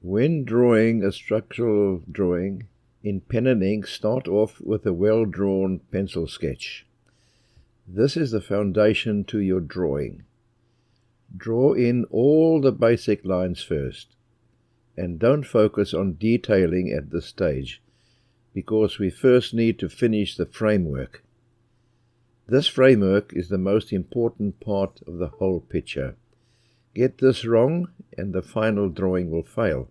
When drawing a structural drawing, in pen and ink, start off with a well-drawn pencil sketch. This is the foundation to your drawing. Draw in all the basic lines first, and don't focus on detailing at this stage, because we first need to finish the framework. This framework is the most important part of the whole picture. Get this wrong, and the final drawing will fail.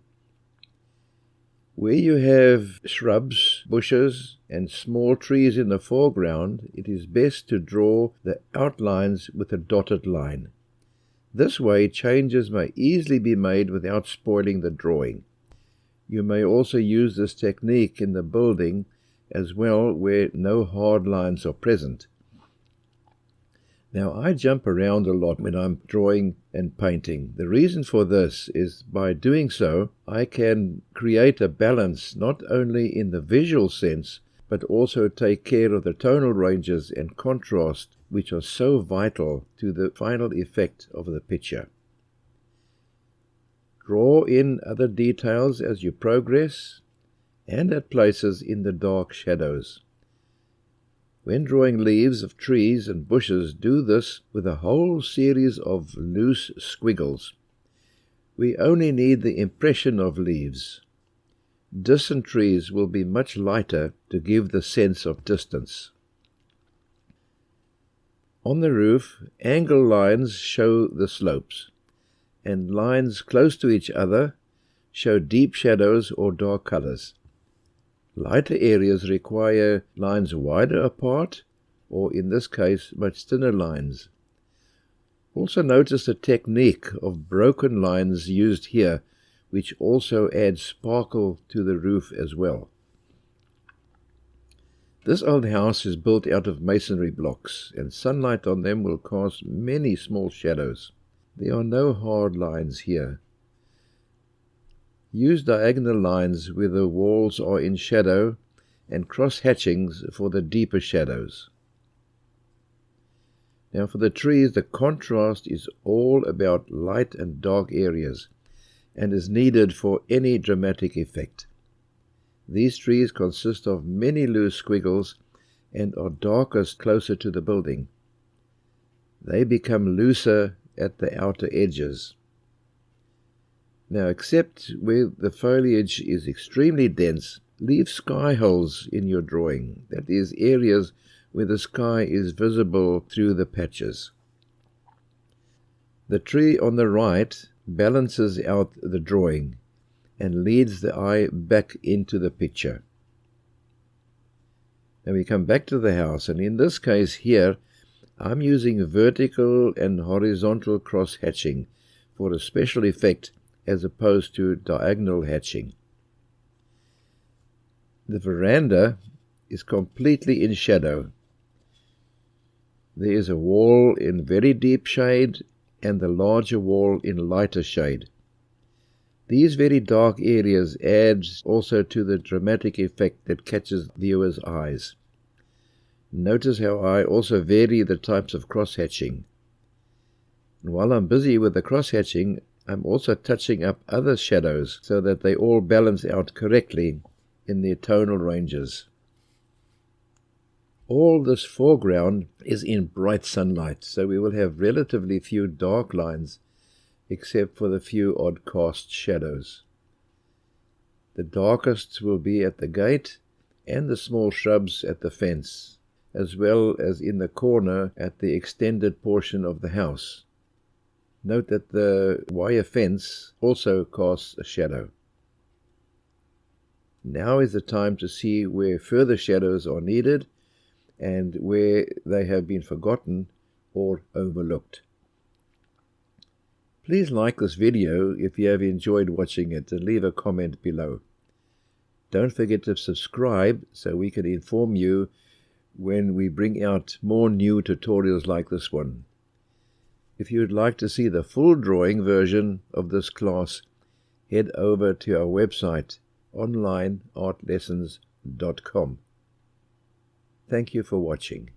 Where you have shrubs, bushes, and small trees in the foreground, it is best to draw the outlines with a dotted line. This way, changes may easily be made without spoiling the drawing. You may also use this technique in the building as well, where no hard lines are present. Now, I jump around a lot when I'm drawing and painting. The reason for this is by doing so, I can create a balance not only in the visual sense, but also take care of the tonal ranges and contrast, which are so vital to the final effect of the picture. Draw in other details as you progress, and at places in the dark shadows. When drawing leaves of trees and bushes, do this with a whole series of loose squiggles. We only need the impression of leaves. Distant trees will be much lighter to give the sense of distance. On the roof, angle lines show the slopes, and lines close to each other show deep shadows or dark colors. Lighter areas require lines wider apart, or in this case, much thinner lines. Also notice the technique of broken lines used here, which also adds sparkle to the roof as well. This old house is built out of masonry blocks, and sunlight on them will cast many small shadows. There are no hard lines here. Use diagonal lines where the walls are in shadow and cross-hatchings for the deeper shadows. Now for the trees, the contrast is all about light and dark areas and is needed for any dramatic effect. These trees consist of many loose squiggles and are darkest closer to the building. They become looser at the outer edges. Now, except where the foliage is extremely dense, leave sky holes in your drawing, that is, areas where the sky is visible through the patches. The tree on the right balances out the drawing and leads the eye back into the picture. Now we come back to the house, and in this case here, I'm using vertical and horizontal cross-hatching for a special effect as opposed to diagonal hatching. The veranda is completely in shadow. There is a wall in very deep shade and the larger wall in lighter shade. These very dark areas add also to the dramatic effect that catches viewers' eyes. Notice how I also vary the types of cross-hatching. And while I'm busy with the cross-hatching, I'm also touching up other shadows so that they all balance out correctly in their tonal ranges. All this foreground is in bright sunlight, so we will have relatively few dark lines except for the few odd cast shadows. The darkest will be at the gate and the small shrubs at the fence, as well as in the corner at the extended portion of the house. Note that the wire fence also casts a shadow. Now is the time to see where further shadows are needed and where they have been forgotten or overlooked. Please like this video if you have enjoyed watching it and leave a comment below. Don't forget to subscribe so we can inform you when we bring out more new tutorials like this one. If you would like to see the full drawing version of this class, head over to our website, onlineartlessons.com. Thank you for watching.